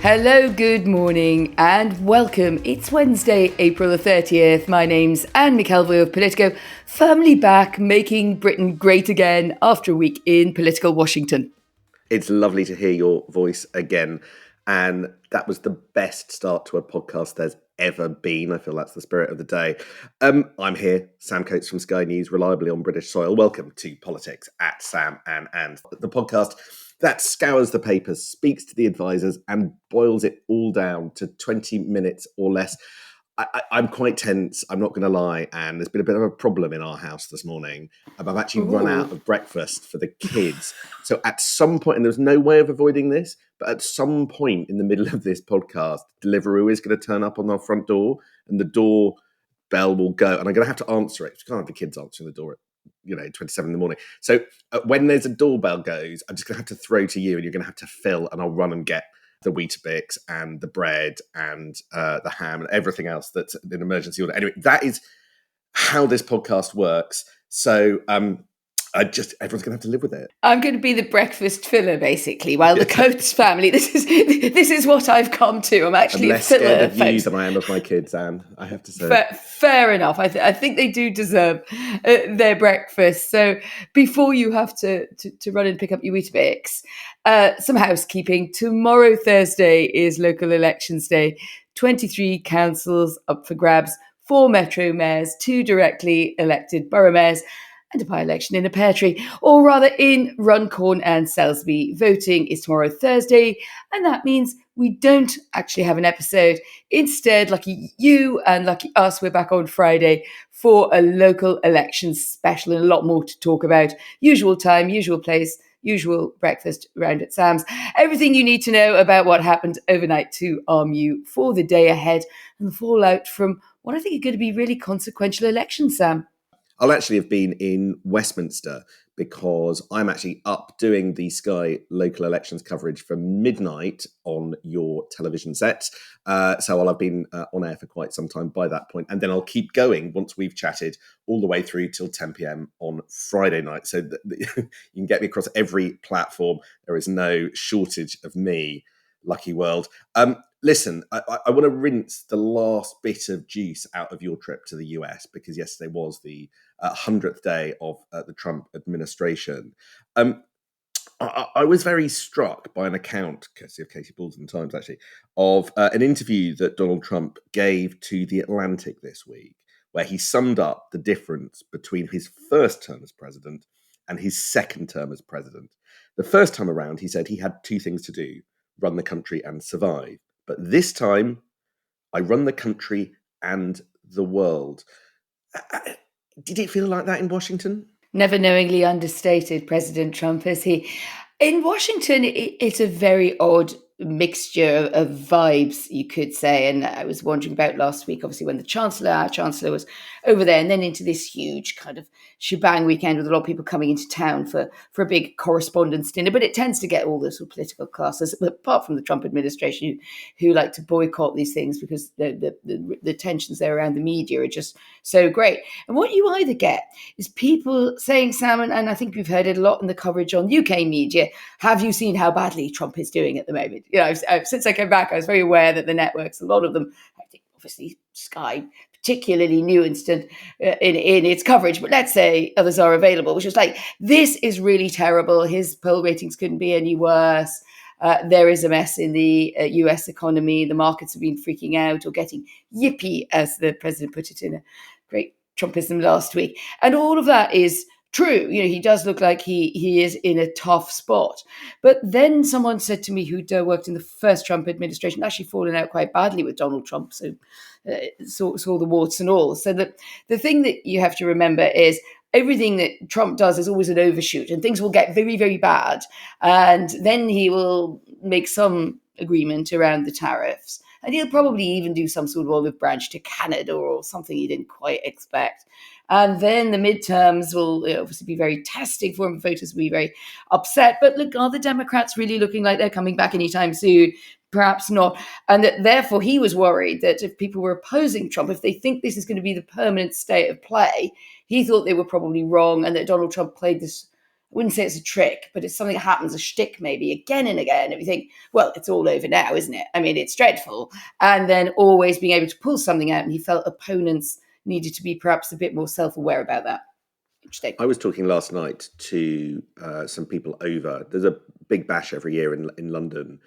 Hello, good morning, and welcome. It's Wednesday, April the 30th. My name's Anne McElvoy of Politico, firmly back, making Britain great again after a week in political Washington. It's lovely to hear your voice again. And that was the best start to a podcast there's ever been. I feel that's the spirit of the day. I'm here, Sam Coates from Sky News, reliably on British soil. Welcome to Politics at Sam and Anne, the podcast that scours the papers, speaks to the advisors, and boils it all down to 20 minutes or less. I'm quite tense, I'm not going to lie, and there's been a bit of a problem in our house this morning. I've actually run out of breakfast for the kids. So at some point, and there's no way of avoiding this, but at some point in the middle of this podcast, Deliveroo is going to turn up on our front door and the door bell will go, and I'm going to have to answer it. You can't have the kids answering the door at 27 in the morning. So when there's a doorbell goes, I'm just going to have to throw to you and you're going to have to fill, and I'll run and get the Weetabix and the bread and the ham and everything else that's an emergency order. Anyway, that is how this podcast works. So everyone's going to have to live with it. I'm going to be the breakfast filler, basically, while the Coates family. This is what I've come to. I'm actually I'm less a filler. scared of you than I am of my kids, Anne, I have to say. Fair enough. I think they do deserve their breakfast. So before you have to run and pick up your Weetabix, some housekeeping. Tomorrow, Thursday, is local elections day. 23 councils up for grabs, 4 metro mayors, 2 directly elected borough mayors, and a by-election in a pear tree, or rather in Runcorn and Salisbury. Voting is tomorrow, Thursday, and that means we don't actually have an episode. Instead, lucky you and lucky us, we're back on Friday for a local elections special and a lot more to talk about. Usual time, usual place, usual breakfast round at Sam's. Everything you need to know about what happened overnight to arm you for the day ahead and the fallout from what I think are going to be really consequential elections, Sam. I'll actually have been in Westminster because I'm actually up doing the Sky local elections coverage from midnight on your television sets. So I'll have been on air for quite some time by that point. And then I'll keep going once we've chatted all the way through till 10 p.m. on Friday night. So you can get me across every platform. There is no shortage of me. Lucky world. Listen, I want to rinse the last bit of juice out of your trip to the US because yesterday was the 100th day of the Trump administration. I was very struck by an account, courtesy of Katie Bulletin Times actually, of an interview that Donald Trump gave to The Atlantic this week, where he summed up the difference between his first term as president and his second term as president. The first time around, he said he had 2 things to do: run the country and survive. But this time, I run the country and the world. Did it feel like that in Washington? Never knowingly understated, President Trump, is he? In Washington, it's a very odd mixture of vibes, you could say. And I was wondering about last week, obviously, when our chancellor was over there, and then into this huge kind of shebang weekend with a lot of people coming into town for a big correspondence dinner. But it tends to get all the sort of political classes, apart from the Trump administration, who like to boycott these things because the tensions there around the media are just so great. And what you either get is people saying, Sam, and I think we've heard it a lot in the coverage on UK media, have you seen how badly Trump is doing at the moment? Since I came back, I was very aware that the networks, a lot of them, I think obviously Sky, particularly nuanced in its coverage, but let's say others are available, which was like, this is really terrible. His poll ratings couldn't be any worse. There is a mess in the US economy. The markets have been freaking out or getting yippy, as the president put it in a great Trumpism last week. And all of that is true. He does look like he is in a tough spot. But then someone said to me who worked in the first Trump administration, actually fallen out quite badly with Donald Trump, so saw the warts and all. So that the thing that you have to remember is everything that Trump does is always an overshoot, and things will get very, very bad. And then he will make some agreement around the tariffs. And he'll probably even do some sort of olive branch to Canada or something he didn't quite expect. And then the midterms will obviously be very testing for him. Voters will be very upset. But look, are the Democrats really looking like they're coming back anytime soon? Perhaps not. And that therefore he was worried that if people were opposing Trump, if they think this is going to be the permanent state of play, he thought they were probably wrong and that Donald Trump played this wouldn't say it's a trick, but it's something that happens, a shtick maybe again and again. And you think, well, it's all over now, isn't it? I mean, it's dreadful. And then always being able to pull something out. And he felt opponents needed to be perhaps a bit more self-aware about that. Interesting. I was talking last night to some people over. There's a big bash every year in London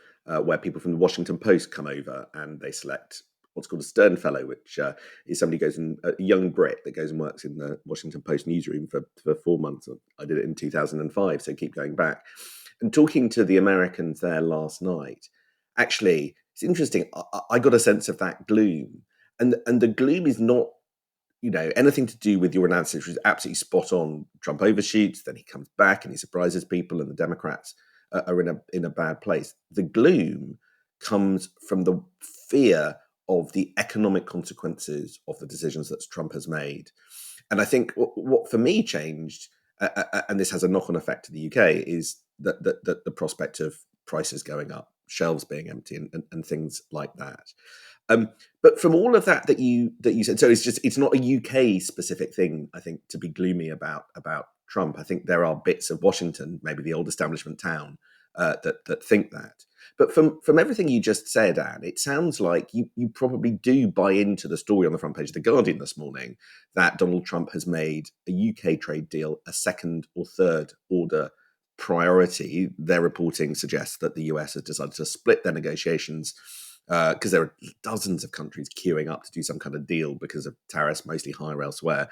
where people from the Washington Post come over and they select what's called a Stern Fellow, which is somebody who goes in, a young Brit that goes and works in the Washington Post newsroom for 4 months. I did it in 2005, so keep going back. And talking to the Americans there last night, actually, it's interesting. I got a sense of that gloom. And the gloom is not anything to do with your analysis, which is absolutely spot on. Trump overshoots, then he comes back and he surprises people, and the Democrats are in a bad place. The gloom comes from the fear of the economic consequences of the decisions that Trump has made. And I think what for me changed, and this has a knock-on effect to the UK, is that the prospect of prices going up, shelves being empty, and things like that. But from all of that you said, so it's not a UK specific thing, I think, to be gloomy about Trump. I think there are bits of Washington, maybe the old establishment town, that think that. But from everything you just said, Anne, it sounds like you probably do buy into the story on the front page of The Guardian this morning that Donald Trump has made a UK trade deal a second or third order priority. Their reporting suggests that the US has decided to split their negotiations because there are dozens of countries queuing up to do some kind of deal because of tariffs, mostly higher elsewhere,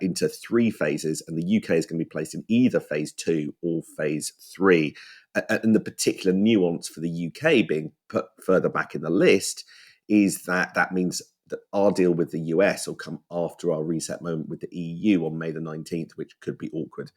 into 3 phases. And the UK is going to be placed in either phase 2 or phase 3. And the particular nuance for the UK being put further back in the list is that means that our deal with the US will come after our reset moment with the EU on May the 19th, which could be awkward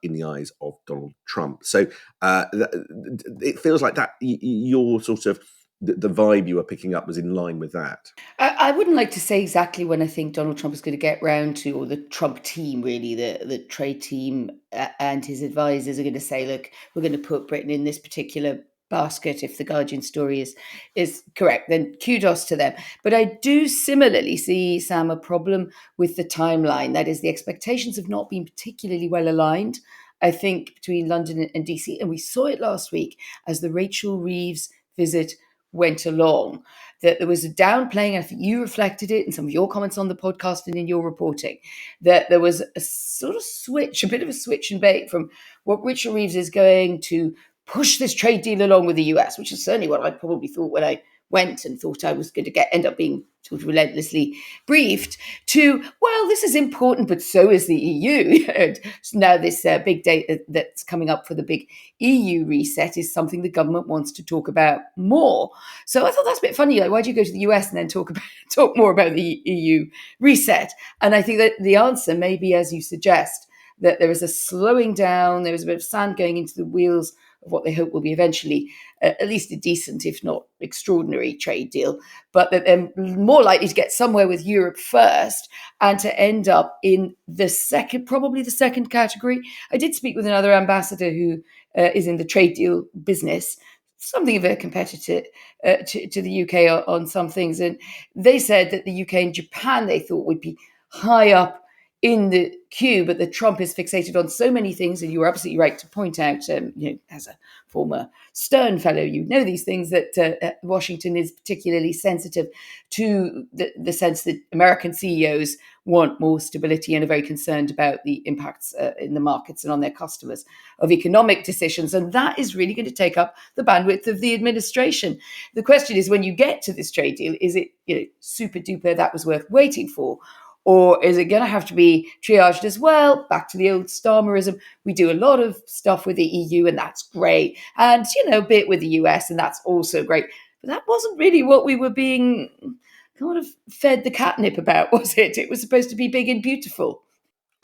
in the eyes of Donald Trump. So it feels like that your sort of the vibe you were picking up was in line with that. I wouldn't like to say exactly when I think Donald Trump is going to get round to, or the Trump team, really, the trade team and his advisors are going to say, look, we're going to put Britain in this particular basket. If the Guardian story is correct, then kudos to them. But I do similarly see, Sam, a problem with the timeline. That is, the expectations have not been particularly well aligned, I think, between London and DC. And we saw it last week as the Rachel Reeves visit went along, that there was a downplaying, and I think you reflected it in some of your comments on the podcast and in your reporting, that there was a sort of switch, a bit of a switch and bait from what Rachel Reeves is going to push this trade deal along with the US, which is certainly what I probably thought when I went and thought I was going to end up being sort of relentlessly briefed, to, well, this is important, but so is the EU. And now this big date that's coming up for the big EU reset is something the government wants to talk about more. So I thought that's a bit funny. Like, why do you go to the US and then talk more about the EU reset? And I think that the answer may be, as you suggest, that there is a slowing down, there is a bit of sand going into the wheels of what they hope will be eventually at least a decent, if not extraordinary, trade deal, but that they're more likely to get somewhere with Europe first and to end up in the second, probably the second category. I did speak with another ambassador who is in the trade deal business, something of a competitor to the UK on some things. And they said that the UK and Japan, they thought, would be high up in the queue, but that Trump is fixated on so many things, and you were absolutely right to point out, as a former Stern fellow, you know these things, that Washington is particularly sensitive to the sense that American CEOs want more stability and are very concerned about the impacts in the markets and on their customers of economic decisions. And that is really going to take up the bandwidth of the administration. The question is, when you get to this trade deal, is it super duper that was worth waiting for? Or is it going to have to be triaged as well? Back to the old Starmerism. We do a lot of stuff with the EU, and that's great. And, a bit with the US, and that's also great. But that wasn't really what we were being kind of fed the catnip about, was it? It was supposed to be big and beautiful.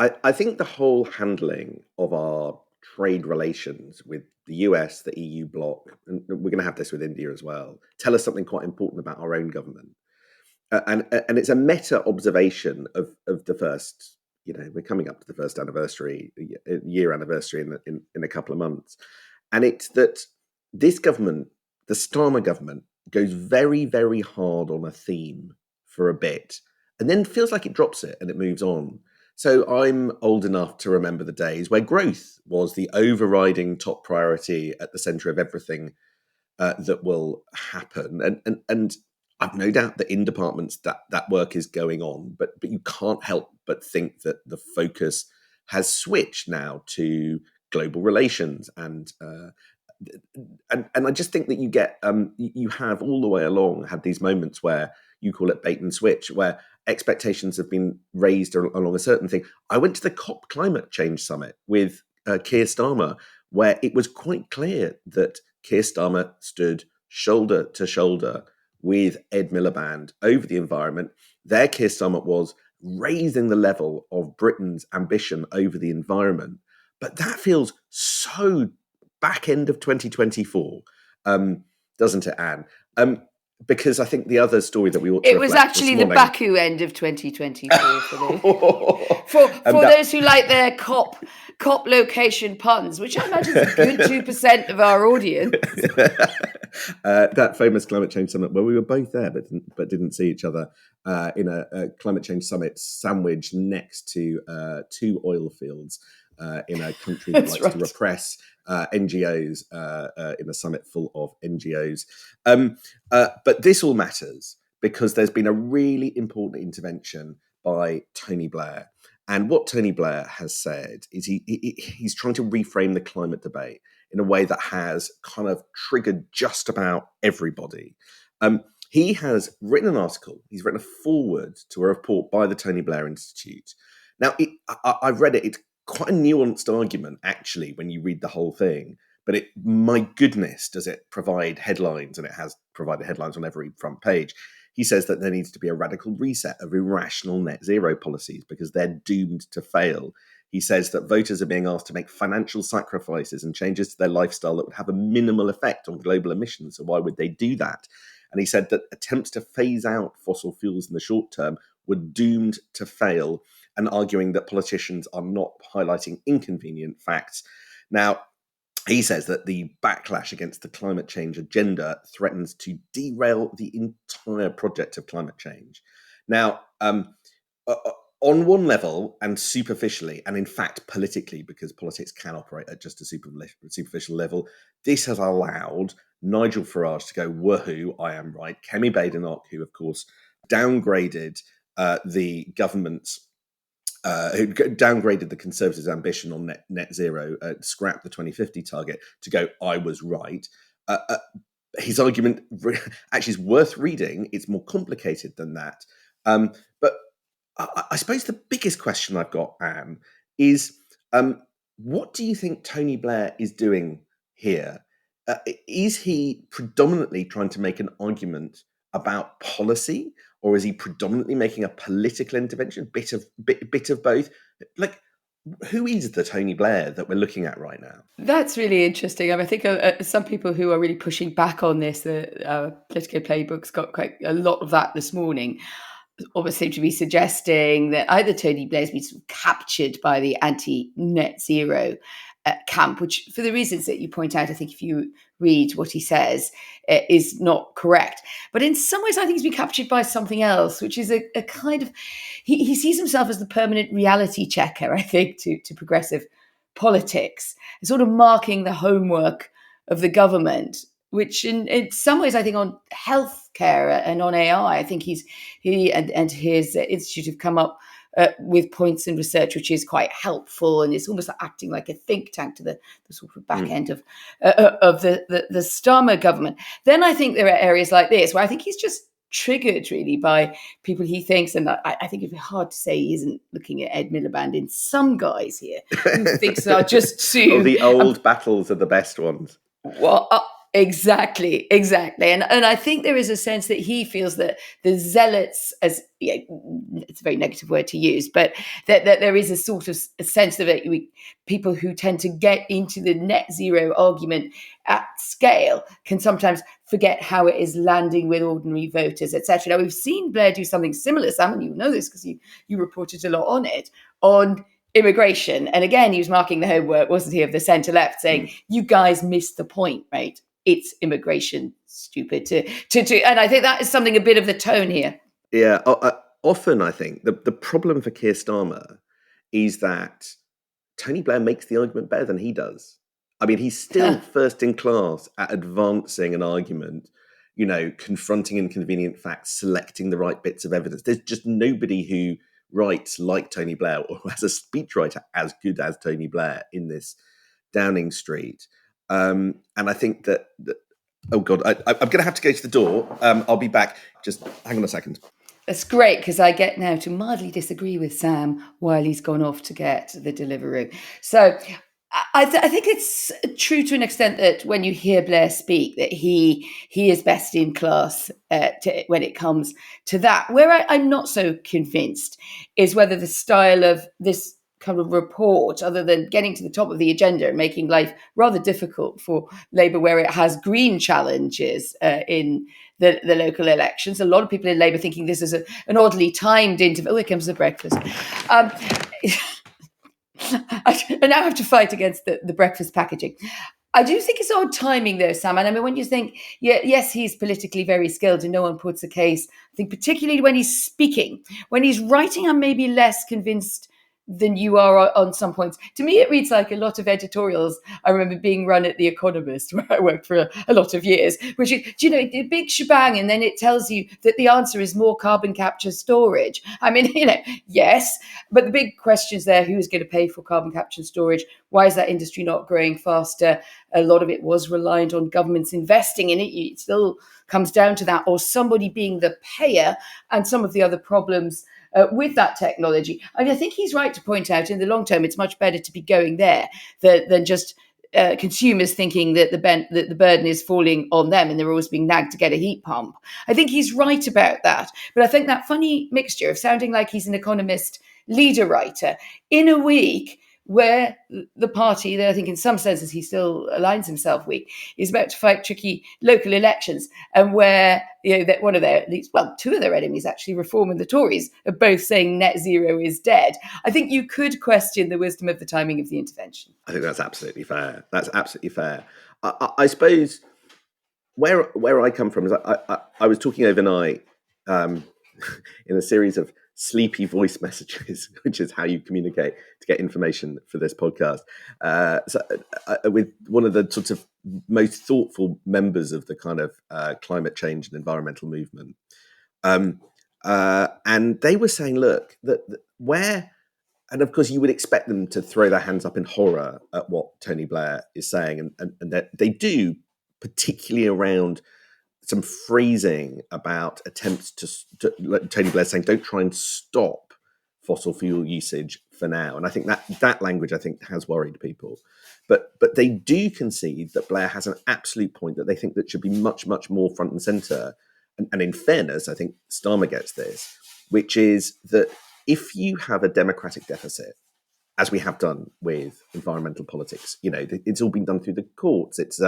I think the whole handling of our trade relations with the US, the EU bloc, and we're going to have this with India as well, tell us something quite important about our own government. And it's a meta observation of the first, we're coming up to the first anniversary, year anniversary in a couple of months. And it's that this government, the Starmer government, goes very, very hard on a theme for a bit and then feels like it drops it and it moves on. So I'm old enough to remember the days where growth was the overriding top priority at the centre of everything that will happen. And I've no doubt that in departments that work is going on, but you can't help but think that the focus has switched now to global relations and I just think that you have all the way along had these moments where you call it bait and switch, where expectations have been raised along a certain thing. I went to the COP climate change summit with Keir Starmer, where it was quite clear that Keir Starmer stood shoulder to shoulder with Ed Miliband over the environment. There, Keir Starmer was raising the level of Britain's ambition over the environment. But that feels so back end of 2024, doesn't it, Anne? Because I think the other story that we ought to It was reflect actually this the morning, Baku end of 2024 and for those who like their cop location puns, which I imagine is a good 2% of our audience. That famous climate change summit where we were both there but didn't see each other in a climate change summit sandwiched next to two oil fields in a country that likes to repress NGOs in a summit full of NGOs. But this all matters because there's been a really important intervention by Tony Blair. And what Tony Blair has said is he's trying to reframe the climate debate in a way that has kind of triggered just about everybody. He has written an article, he's written a foreword to a report by the Tony Blair Institute. Now, I've read it, it's quite a nuanced argument, actually, when you read the whole thing. But my goodness, does it provide headlines, and it has provided headlines on every front page. He says that there needs to be a radical reset of irrational net zero policies because they're doomed to fail. He says that voters are being asked to make financial sacrifices and changes to their lifestyle that would have a minimal effect on global emissions. So why would they do that? And he said that attempts to phase out fossil fuels in the short term were doomed to fail, and arguing that politicians are not highlighting inconvenient facts. Now, he says that the backlash against the climate change agenda threatens to derail the entire project of climate change. Now, on one level and superficially, and in fact politically, because politics can operate at just a superficial level, this has allowed Nigel Farage to go, woohoo, I am right. Kemi Badenoch, who of course downgraded the government's who downgraded the Conservatives' ambition on net zero, scrapped the 2050 target, to go, I was right. His argument actually is worth reading. It's more complicated than that. But I suppose the biggest question I've got, Anne, is what do you think Tony Blair is doing here? Is he predominantly trying to make an argument about policy, or is he predominantly making a political intervention? Bit of both. Like, who is the Tony Blair that we're looking at right now? That's really interesting. I mean, I think some people who are really pushing back on this, the Politico Playbook's got quite a lot of that this morning, almost seem to be suggesting that either Tony Blair's been sort of captured by the anti-net zero camp, which for the reasons that you point out, I think if you read what he says, is not correct. But in some ways, I think he's been captured by something else, which is a kind of, he sees himself as the permanent reality checker, I think, to progressive politics, sort of marking the homework of the government, which in some ways, I think on healthcare and on AI, I think he and his institute have come up with points in research which is quite helpful, and it's almost like acting like a think tank to the sort of back end of the Starmer government. Then I think there are areas like this where I think he's just triggered really by people he thinks, and I think it'd be hard to say he isn't looking at Ed Miliband in some guys here who thinks are just too... the old battles are the best ones. Well, exactly. And I think there is a sense that he feels that the zealots, as it's a very negative word to use, but that there is a sort of a sense that people who tend to get into the net zero argument at scale can sometimes forget how it is landing with ordinary voters, etc. Now, we've seen Blair do something similar. Sam, you know this because you reported a lot on it, on immigration. And again, he was marking the homework, wasn't he, of the centre left, saying, you guys missed the point, right? It's immigration, stupid. And I think that is something, a bit of the tone here. Yeah, often I think the problem for Keir Starmer is that Tony Blair makes the argument better than he does. I mean, he's still first in class at advancing an argument, confronting inconvenient facts, selecting the right bits of evidence. There's just nobody who writes like Tony Blair or has a speechwriter as good as Tony Blair in this Downing Street. And I think that oh God, I'm going to have to go to the door. I'll be back. Just hang on a second. That's great, because I get now to mildly disagree with Sam while he's gone off to get the Deliveroo. So I think it's true to an extent that when you hear Blair speak, that he is best in class when it comes to that. Where I'm not so convinced is whether the style of this kind of report, other than getting to the top of the agenda and making life rather difficult for Labour, where it has green challenges in the local elections. A lot of people in Labour thinking this is an oddly timed interview. Oh, here comes the breakfast. I now have to fight against the breakfast packaging. I do think it's odd timing, though, Sam. And I mean, when you think, yes, he's politically very skilled and no one puts a case, I think particularly when he's speaking. When he's writing, I'm maybe less convinced than you are on some points. To me, it reads like a lot of editorials I remember being run at The Economist, where I worked for a lot of years, which is, a big shebang, and then it tells you that the answer is more carbon capture storage. I mean, yes, but the big questions there: who's going to pay for carbon capture and storage? Why is that industry not growing faster? A lot of it was reliant on governments investing in it. It still comes down to that, or somebody being the payer, and some of the other problems with that technology. I mean, I think he's right to point out in the long term, it's much better to be going there than just consumers thinking that the burden is falling on them and they're always being nagged to get a heat pump. I think he's right about that. But I think that funny mixture of sounding like he's an economist leader writer in a week where the party that I think in some senses he still aligns himself with is about to fight tricky local elections, and where that one of their, at least, well, two of their enemies actually, Reform and the Tories, are both saying net zero is dead. I think you could question the wisdom of the timing of the intervention. I think that's absolutely fair. That's absolutely fair. I suppose where I come from is I was talking overnight in a series of sleepy voice messages, which is how you communicate to get information for this podcast. With one of the sort of most thoughtful members of the kind of climate change and environmental movement. And they were saying, look, that where, and of course you would expect them to throw their hands up in horror at what Tony Blair is saying, and that they do, particularly around some phrasing about attempts to Tony Blair saying, don't try and stop fossil fuel usage for now. And I think that language, I think, has worried people. But they do concede that Blair has an absolute point, that they think that should be much, much more front and centre. And in fairness, I think Starmer gets this, which is that if you have a democratic deficit, as we have done with environmental politics, it's all been done through the courts. It's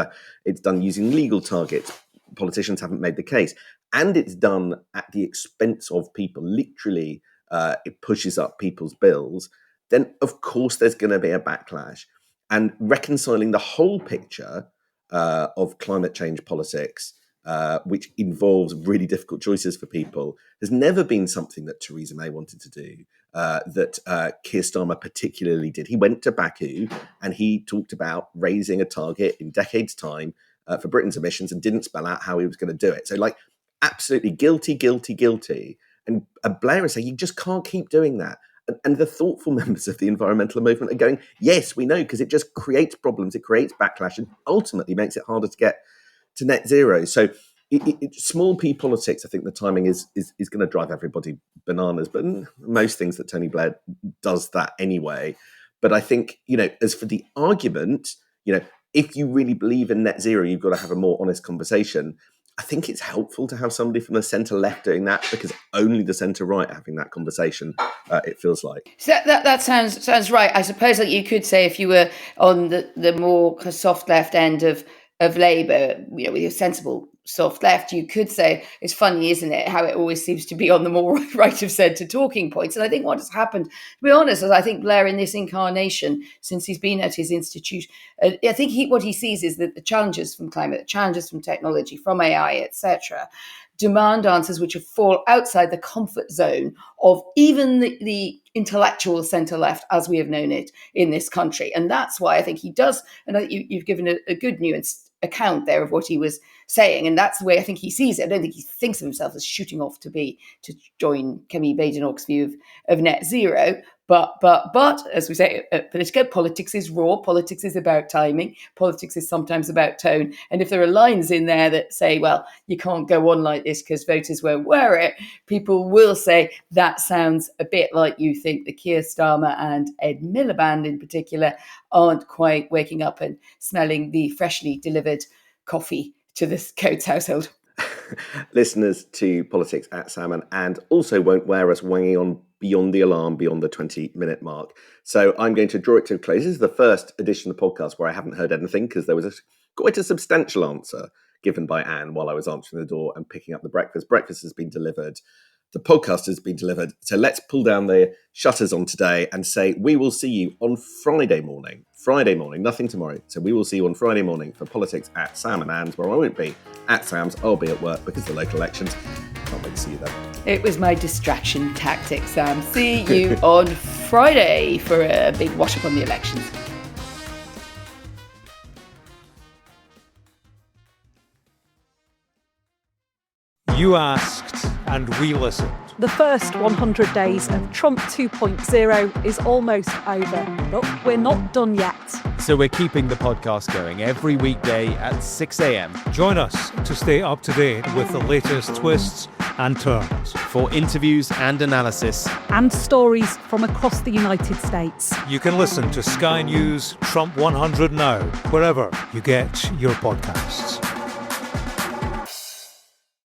done using legal targets. Politicians haven't made the case, and it's done at the expense of people. Literally, it pushes up people's bills. Then, of course, there's going to be a backlash. And reconciling the whole picture of climate change politics, which involves really difficult choices for people, has never been something that Theresa May wanted to do, that Keir Starmer particularly did. He went to Baku and he talked about raising a target in decades' time for Britain's emissions, and didn't spell out how he was going to do it. So, absolutely guilty. And Blair is saying, you just can't keep doing that. And the thoughtful members of the environmental movement are going, yes, we know, because it just creates problems, it creates backlash, and ultimately makes it harder to get to net zero. So small p politics, I think the timing is going to drive everybody bananas. But most things that Tony Blair does that anyway. But I think, as for the argument, if you really believe in net zero, you've got to have a more honest conversation. I think it's helpful to have somebody from the centre left doing that, because only the centre right are having that conversation, it feels like. So that sounds right. I suppose that you could say, if you were on the more soft left end of Labour, with your sensible soft left, you could say, it's funny, isn't it, how it always seems to be on the more right of centre talking points. And I think what has happened, to be honest, is I think Blair in this incarnation, since he's been at his institution, I think what he sees is that the challenges from climate, the challenges from technology, from AI, etc., demand answers which fall outside the comfort zone of even the intellectual centre-left as we have known it in this country. And that's why I think he does, and you've given a good nuanced account there of what he was saying, and that's the way I think he sees it. I don't think he thinks of himself as shooting off to join Kemi Badenoch's view of net zero. But as we say at Politico, politics is raw. Politics is about timing. Politics is sometimes about tone. And if there are lines in there that say, well, you can't go on like this because voters won't wear it, people will say that sounds a bit like you think the Keir Starmer and Ed Miliband in particular aren't quite waking up and smelling the freshly delivered coffee to the Coates household. Listeners to Politics at Salmon and also won't wear us wanging on beyond the alarm, beyond the 20-minute mark. So I'm going to draw it to a close. This is the first edition of the podcast where I haven't heard anything because there was quite a substantial answer given by Anne while I was answering the door and picking up the breakfast. Breakfast has been delivered. The podcast has been delivered. So let's pull down the shutters on today and say we will see you on Friday morning. Friday morning, nothing tomorrow. So we will see you on Friday morning for Politics at Sam and Anne's, where I won't be at Sam's. I'll be at work because of the local elections. Can't wait to see you then. It was my distraction tactic, Sam. See you on Friday for a big wash-up on the elections. You asked and we listened. The first 100 days of Trump 2.0 is almost over, but we're not done yet. So we're keeping the podcast going every weekday at 6 a.m. Join us to stay up to date with the latest twists and turns. For interviews and analysis. And stories from across the United States. You can listen to Sky News Trump 100 now, wherever you get your podcasts.